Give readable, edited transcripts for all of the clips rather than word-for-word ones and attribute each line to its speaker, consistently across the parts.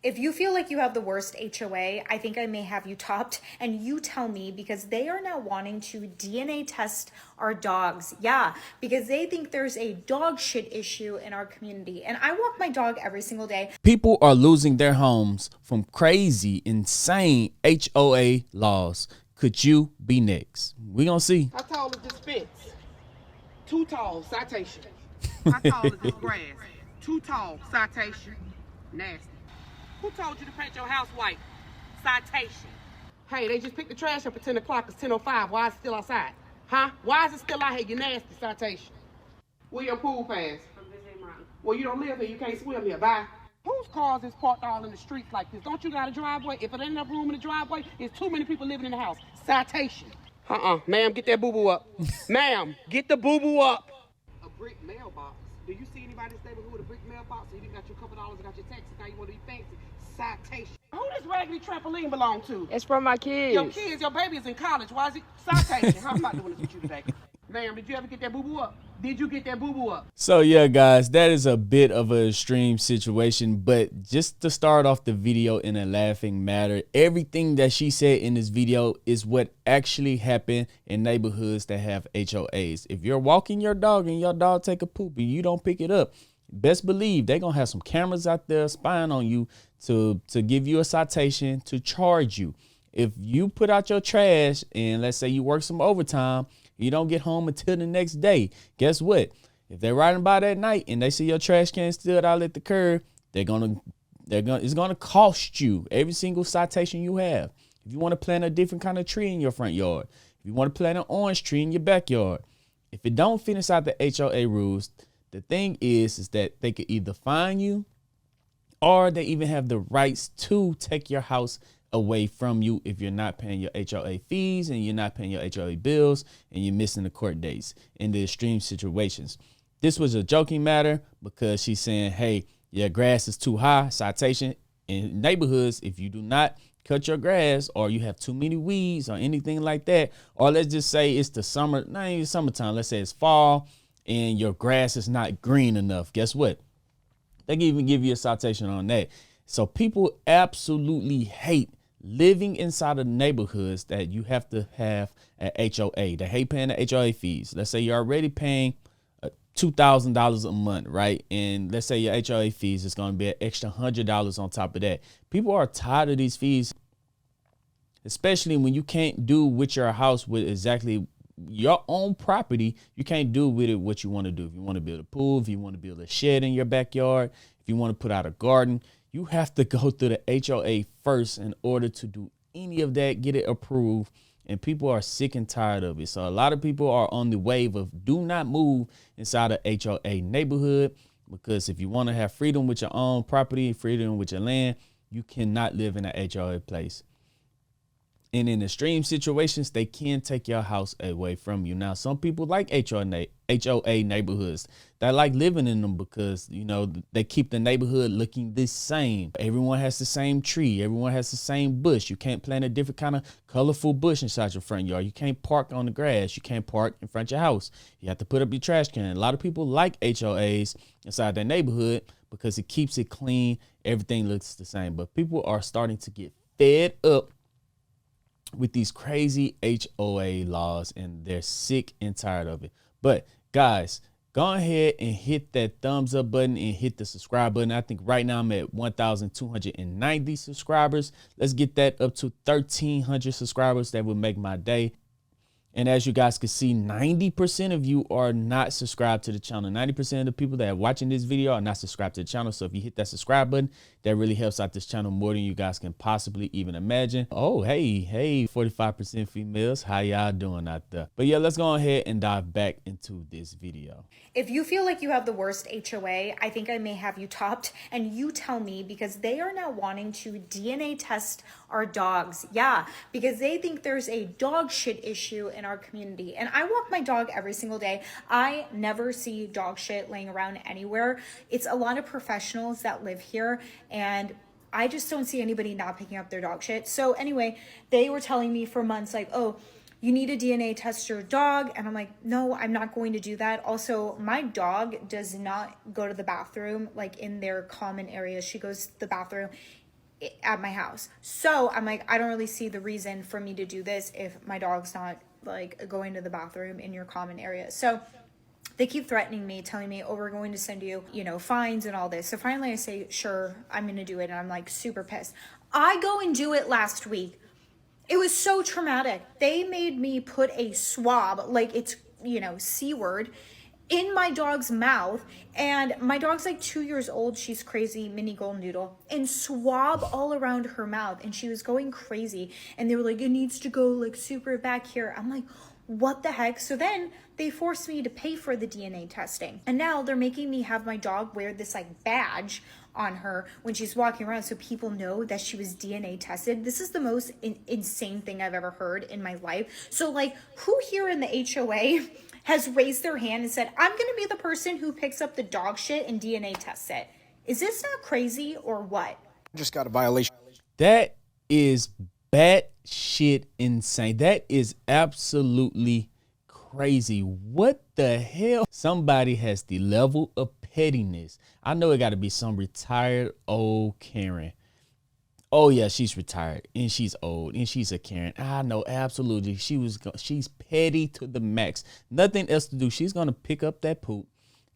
Speaker 1: If you feel like you have the worst HOA, I think I may have you topped, and you tell me, because they are now wanting to DNA test our dogs. Yeah, because they think there's a dog shit issue in our community. And I walk my dog every single day.
Speaker 2: People are losing their homes from crazy, insane HOA laws. Could you be next? We gonna see.
Speaker 3: How tall is this fence? Too tall, citation. How tall is this grass? Too tall, citation. Nasty. Who told you to paint your house white? Citation. Hey, they just picked the trash up at 10 o'clock. It's 10:05. Why is it still outside? Huh? Why is it still out here? You nasty. Citation. Where your pool pass? Well, you don't live here. You can't swim here. Bye. Whose cars is parked all in the streets like this? Don't you got a driveway? If it ain't enough room in the driveway, there's too many people living in the house. Citation. Ma'am, get that boo-boo up. Ma'am, get the boo-boo up. A brick mailbox. Do you see anybody in this neighborhood with a brick mailbox? So you got your couple dollars and got your taxes. Now you want to be fancy. Citation. Who does raggedy trampoline belong to?
Speaker 4: It's from my kids.
Speaker 3: Your kids, your baby is in college. Why is he? Citation. I'm not doing this with you today. Ma'am, did you ever get that boo-boo up? Did you get that boo-boo up?
Speaker 2: So yeah, guys, that is a bit of an extreme situation, but just to start off the video in a laughing matter, everything that she said in this video is what actually happened in neighborhoods that have HOAs. If you're walking your dog and your dog take a poop and you don't pick it up, best believe they're gonna have some cameras out there spying on you to give you a citation, to charge you. If you put out your trash and let's say you work some overtime, you don't get home until the next day, guess what? If they're riding by that night and they see your trash can stood out at the curb, it's gonna cost you every single citation you have. If you want to plant a different kind of tree in your front yard, if you want to plant an orange tree in your backyard, if it don't fit inside the HOA rules, the thing is that they could either fine you or they even have the rights to take your house away from you if you're not paying your HOA fees and you're not paying your HOA bills and you're missing the court dates in the extreme situations. This was a joking matter because she's saying, hey, your grass is too high, citation. In neighborhoods, if you do not cut your grass or you have too many weeds or anything like that, or let's just say it's the summer, not even summertime, let's say it's fall and your grass is not green enough, guess what? They can even give you a citation on that. So people absolutely hate living inside of neighborhoods that you have to have an HOA. They hate paying the HOA fees. Let's say you're already paying $2,000 a month, right? And let's say your HOA fees is going to be an extra $100 on top of that. People are tired of these fees, especially when you can't do with your house with exactly your own property. You can't do with it what you want to do. If you want to build a pool, if you want to build a shed in your backyard, if you want to put out a garden, you have to go through the HOA first in order to do any of that, get it approved. And people are sick and tired of it. So a lot of people are on the wave of do not move inside a HOA neighborhood, because if you want to have freedom with your own property, freedom with your land, you cannot live in a HOA place. And in extreme situations, they can take your house away from you. Now, some people like HOA neighborhoods. They like living in them because, you know, they keep the neighborhood looking the same. Everyone has the same tree. Everyone has the same bush. You can't plant a different kind of colorful bush inside your front yard. You can't park on the grass. You can't park in front of your house. You have to put up your trash can. A lot of people like HOAs inside their neighborhood because it keeps it clean. Everything looks the same. But people are starting to get fed up with these crazy HOA laws, and they're sick and tired of it. But guys, go ahead and hit that thumbs up button and hit the subscribe button. I think right now I'm at 1,290 subscribers. Let's get that up to 1,300 subscribers. That would make my day. And as you guys can see, 90% of you are not subscribed to the channel. 90% of the people that are watching this video are not subscribed to the channel. So if you hit that subscribe button, that really helps out this channel more than you guys can possibly even imagine. Oh, hey, 45% females. How y'all doing out there? But yeah, let's go ahead and dive back into this video.
Speaker 1: If you feel like you have the worst HOA, I think I may have you topped, and you tell me, because they are now wanting to DNA test our dogs. Yeah, because they think there's a dog shit issue in our community. And I walk my dog every single day. I never see dog shit laying around anywhere. It's a lot of professionals that live here, and I just don't see anybody not picking up their dog shit. So anyway, they were telling me for months, like, oh, you need to DNA test your dog. And I'm like, no, I'm not going to do that. Also, my dog does not go to the bathroom like in their common areas. She goes to the bathroom at my house. So I'm like, I don't really see the reason for me to do this if my dog's not like going to the bathroom in your common area. So they keep threatening me, telling me, oh, we're going to send you, you know, fines and all this. So finally I say, sure, I'm going to do it. And I'm like super pissed. I go and do it last week. It was so traumatic. They made me put a swab, like it's, you know, C word, in my dog's mouth. And my dog's like 2 years old. She's crazy, mini golden doodle, and swab all around her mouth. And she was going crazy. And they were like, it needs to go like super back here. I'm like, what the heck? So then they forced me to pay for the DNA testing. And now they're making me have my dog wear this like badge on her when she's walking around so people know that she was DNA tested. This is the most insane thing I've ever heard in my life. So like, who here in the HOA has raised their hand and said, I'm gonna be the person who picks up the dog shit and DNA tests it? Is this not crazy or what?
Speaker 4: Just got a violation.
Speaker 2: That is bat shit insane. That is absolutely crazy. What the hell? Somebody has the level of pettiness. I know it got to be some retired old Karen. Oh yeah, she's retired and she's old and she's a Karen. I know, absolutely. She's petty to the max. Nothing else to do. She's gonna pick up that poop,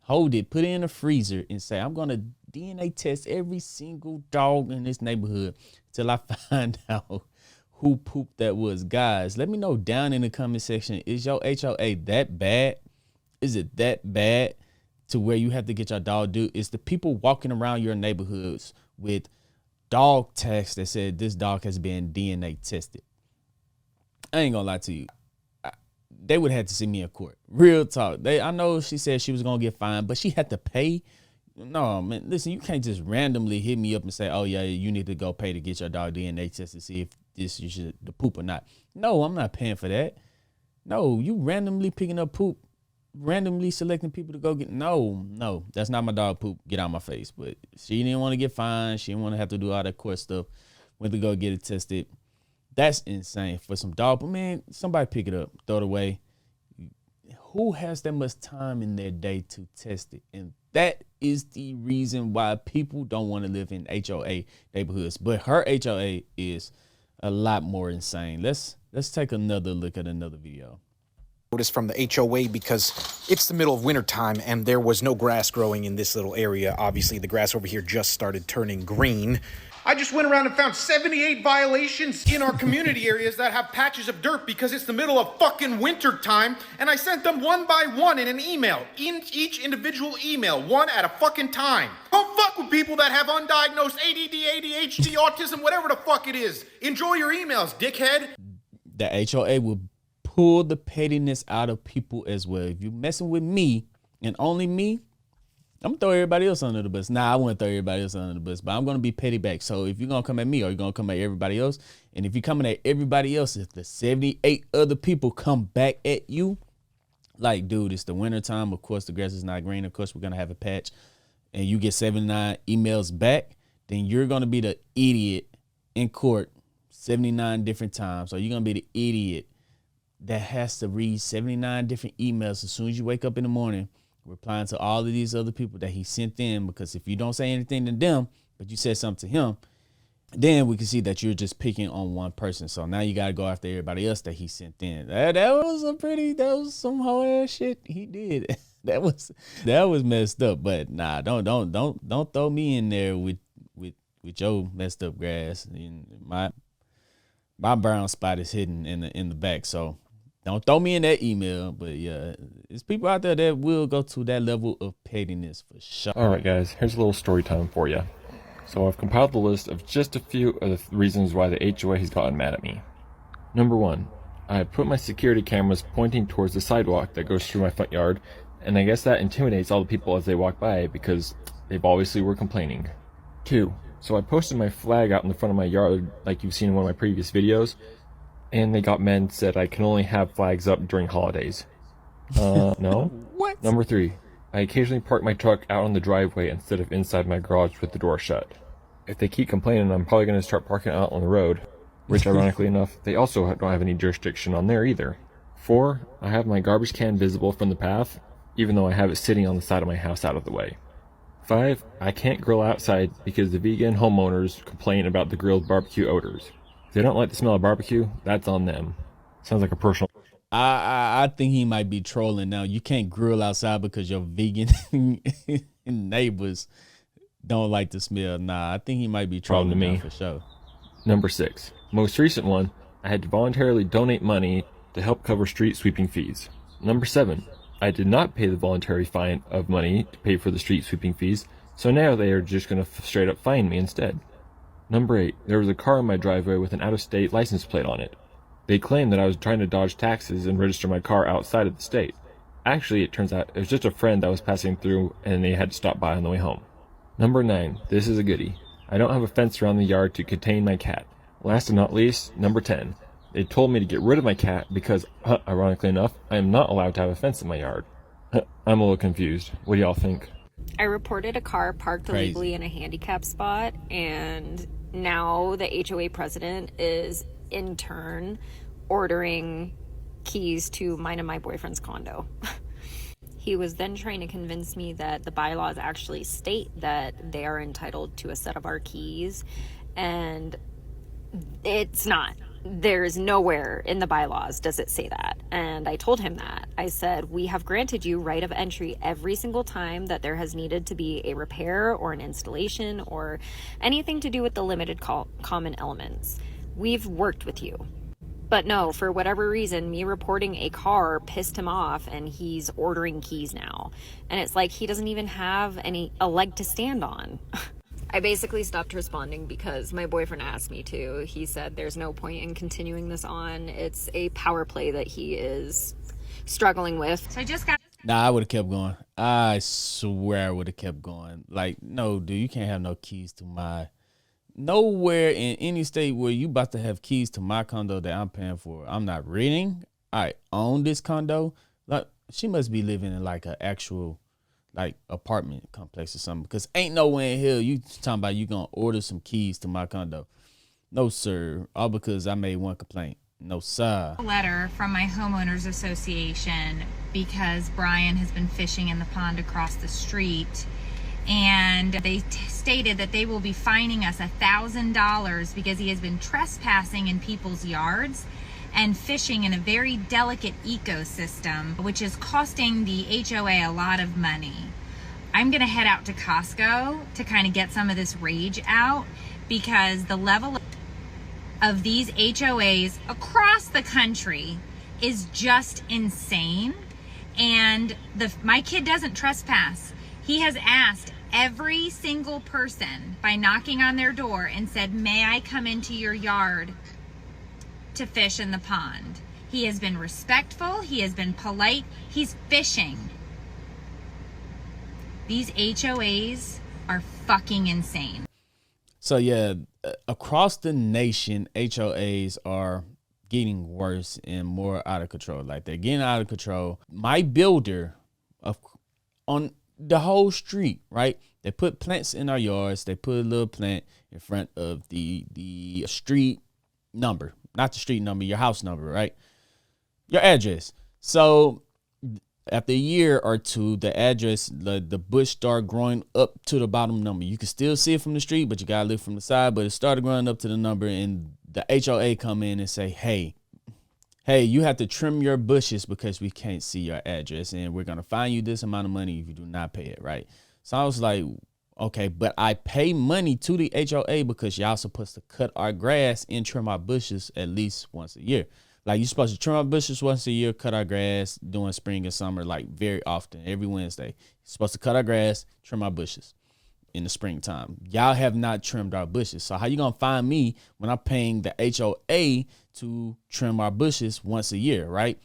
Speaker 2: hold it, put it in a freezer, and say, I'm gonna DNA test every single dog in this neighborhood till I find out who pooped that was. Guys, let me know down in the comment section. Is your HOA that bad? Is it that bad to where you have to get your dog do? Is the people walking around your neighborhoods with dog tags that said this dog has been DNA tested? I ain't gonna lie to you. They would have to see me in court. Real talk. I know she said she was gonna get fined, but she had to pay. No, man, listen, you can't just randomly hit me up and say, oh yeah, you need to go pay to get your dog DNA tested to see if this is the poop or not. No, I'm not paying for that. No, you randomly picking up poop, randomly selecting people to go get. No, that's not my dog poop. Get out of my face. But she didn't want to get fined. She didn't want to have to do all that court stuff. Went to go get it tested. That's insane for some dog. But man, somebody pick it up, throw it away. Who has that much time in their day to test it? And that is the reason why people don't want to live in HOA neighborhoods. But her HOA is a lot more insane. Let's take another look at another video.
Speaker 4: Notice from the HOA because it's the middle of winter time and there was no grass growing in this little area. Obviously, the grass over here just started turning green. I just went around and found 78 violations in our community areas that have patches of dirt because it's the middle of fucking winter time, and I sent them one by one in an email, in each individual email, one at a fucking time. Don't fuck with people that have undiagnosed ADD, ADHD, autism, whatever the fuck it is. Enjoy your emails, dickhead.
Speaker 2: The HOA will pull the pettiness out of people as well. If you're messing with me and only me, I'm gonna throw everybody else under the bus. Nah, I wouldn't throw everybody else under the bus, but I'm gonna be petty back. So if you're gonna come at me, or you're gonna come at everybody else, and if you're coming at everybody else, if the 78 other people come back at you, like, dude, it's the winter time. Of course, the grass is not green. Of course, we're gonna have a patch, and you get 79 emails back, then you're gonna be the idiot in court 79 different times. Or you're gonna be the idiot that has to read 79 different emails as soon as you wake up in the morning, replying to all of these other people that he sent in. Because if you don't say anything to them, but you said something to him, then we can see that you're just picking on one person. So now you got to go after everybody else that he sent in. That was some whole ass shit he did. that was messed up. But nah, don't throw me in there with your messed up grass. My brown spot is hidden in the back. So don't throw me in that email. But yeah, there's people out there that will go to that level of pettiness for sure.
Speaker 5: All right, guys, here's a little story time for you. So I've compiled the list of just a few of the reasons why the HOA has gotten mad at me. Number 1, I put my security cameras pointing towards the sidewalk that goes through my front yard, and I guess that intimidates all the people as they walk by because they obviously were complaining. 2, so I posted my flag out in the front of my yard like you've seen in one of my previous videos, and they got mad and said I can only have flags up during holidays. No?
Speaker 2: What?
Speaker 5: Number 3, I occasionally park my truck out on the driveway instead of inside my garage with the door shut. If they keep complaining, I'm probably going to start parking out on the road, which ironically enough, they also don't have any jurisdiction on there either. 4, I have my garbage can visible from the path, even though I have it sitting on the side of my house out of the way. 5, I can't grill outside because the vegan homeowners complain about the grilled barbecue odors. If they don't like the smell of barbecue, that's on them. Sounds like a personal...
Speaker 2: I think he might be trolling now. You can't grill outside because your vegan neighbors don't like the smell. Nah, I think he might be trolling
Speaker 5: to me.
Speaker 2: for sure.
Speaker 5: Number 6. Most recent one, I had to voluntarily donate money to help cover street sweeping fees. Number 7. I did not pay the voluntary fine of money to pay for the street sweeping fees, so now they are just going to straight up fine me instead. Number 8. There was a car in my driveway with an out-of-state license plate on it. They claimed that I was trying to dodge taxes and register my car outside of the state. Actually, it turns out it was just a friend that was passing through and they had to stop by on the way home. Number 9. This is a goodie. I don't have a fence around the yard to contain my cat. Last and not least, number 10. They told me to get rid of my cat because, ironically enough, I am not allowed to have a fence in my yard. I'm a little confused. What do y'all think?
Speaker 6: I reported a car parked
Speaker 2: Crazy.
Speaker 6: illegally in a handicap spot, and now the HOA president is in turn ordering keys to mine and my boyfriend's condo. He was then trying to convince me that the bylaws actually state that they are entitled to a set of our keys, and it's not. There's nowhere in the bylaws does it say that. And I told him that. I said, we have granted you right of entry every single time that there has needed to be a repair or an installation or anything to do with the limited common elements. We've worked with you. But no, for whatever reason, me reporting a car pissed him off and he's ordering keys now. And it's like he doesn't even have a leg to stand on. I basically stopped responding because my boyfriend asked me to. He said there's no point in continuing this on. It's a power play that he is struggling with. So I just got...
Speaker 2: Nah, I would have kept going. I swear I would have kept going. Like, no, dude, you can't have no keys to my... Nowhere in any state where you about to have keys to my condo that I'm paying for. I'm not renting. I own this condo. Like, she must be living in like an actual like apartment complex or something, because ain't nowhere in hell you talking about you gonna order some keys to my condo. No, sir. All because I made one complaint. No, sir.
Speaker 7: A letter from my homeowners association because Brian has been fishing in the pond across the street, and they stated that they will be fining us $1,000 because he has been trespassing in people's yards and fishing in a very delicate ecosystem, which is costing the HOA a lot of money. I'm gonna head out to Costco to kind of get some of this rage out, because the level of these HOAs across the country is just insane. And my kid doesn't trespass. He has asked every single person by knocking on their door and said, may I come into your yard to fish in the pond? He has been respectful. He has been polite. He's fishing. These HOAs are fucking insane.
Speaker 2: So yeah, across the nation, HOAs are getting worse and more out of control. Like, they're getting out of control. My builder on the whole street, right? They put plants in our yards. They put a little plant in front of the street number. Not the street number, your house number, right? Your address. So after a year or two, the address, the bush started growing up to the bottom number. You can still see it from the street, but you gotta look from the side. But it started growing up to the number, and the HOA come in and say, hey, you have to trim your bushes because we can't see your address, and we're gonna fine you this amount of money if you do not pay it, right? So I was like, okay, but I pay money to the HOA because y'all supposed to cut our grass and trim our bushes at least once a year. Like, you're supposed to trim our bushes once a year, cut our grass during spring and summer, like very often, every Wednesday. You're supposed to cut our grass, trim our bushes in the springtime. Y'all have not trimmed our bushes. So how you gonna find me when I'm paying the HOA to trim our bushes once a year, right?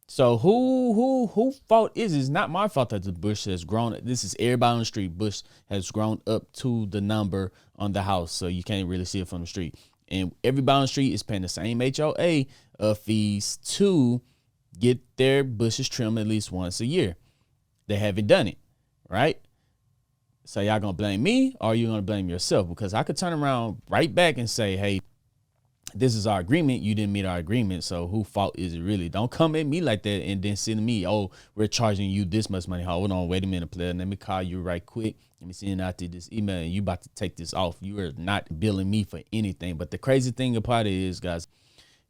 Speaker 2: So who fault is it? It's not my fault that the bush has grown. This is everybody on the street. Bush has grown up to the number on the house, so you can't really see it from the street. And everybody on the street is paying the same HOA fees to get their bushes trimmed at least once a year. They haven't done it, right? So y'all gonna blame me, or are you gonna blame yourself? Because I could turn around right back and say, hey, this is our agreement. You didn't meet our agreement. So whose fault is it really? Don't come at me like that and then say to me, oh, we're charging you this much money. Hold on, wait a minute, player. Let me call you right quick let me send out to this email and you about to take this off. You are not billing me for anything. But the crazy thing about it is, guys,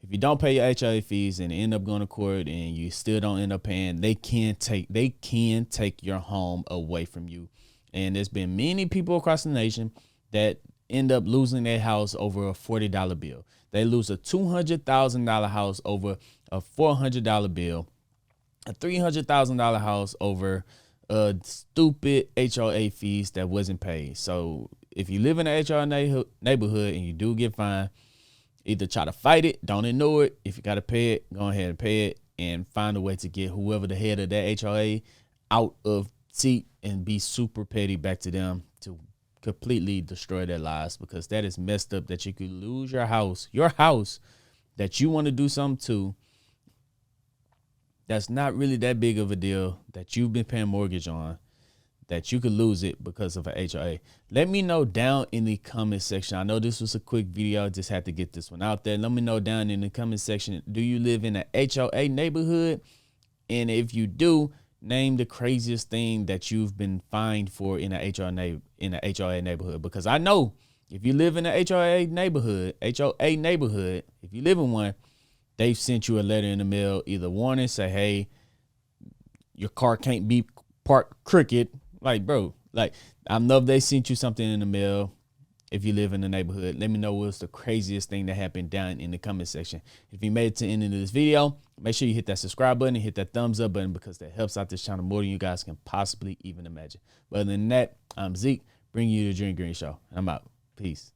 Speaker 2: if you don't pay your HOA fees and end up going to court and you still don't end up paying, they can take your home away from you. And there's been many people across the nation that end up losing their house over a $40 bill. They lose a $200,000 house over a $400 bill, a $300,000 house over stupid HOA fees that wasn't paid. So if you live in a HOA neighborhood and you do get fined, either try to fight it, don't ignore it. If you got to pay it, go ahead and pay it and find a way to get whoever the head of that HOA out of seat and be super petty back to them to completely destroy their lives, because that is messed up that you could lose your house that you want to do something to. That's not really that big of a deal that you've been paying mortgage on, that you could lose it because of a HOA. Let me know down in the comment section. I know this was a quick video. I just had to get this one out there. Let me know down in the comment section. Do you live in an HOA neighborhood? And if you do, name the craziest thing that you've been fined for in a HOA neighborhood. Because I know if you live in a HOA neighborhood, if you live in one, they've sent you a letter in the mail, either warning, say, hey, your car can't be parked crooked. Like, bro, like, I know if they sent you something in the mail. If you live in the neighborhood, let me know what's the craziest thing that happened down in the comment section. If you made it to the end of this video, make sure you hit that subscribe button and hit that thumbs up button, because that helps out this channel more than you guys can possibly even imagine. But other than that, I'm Zeke, bringing you the Dream Green Show. I'm out. Peace.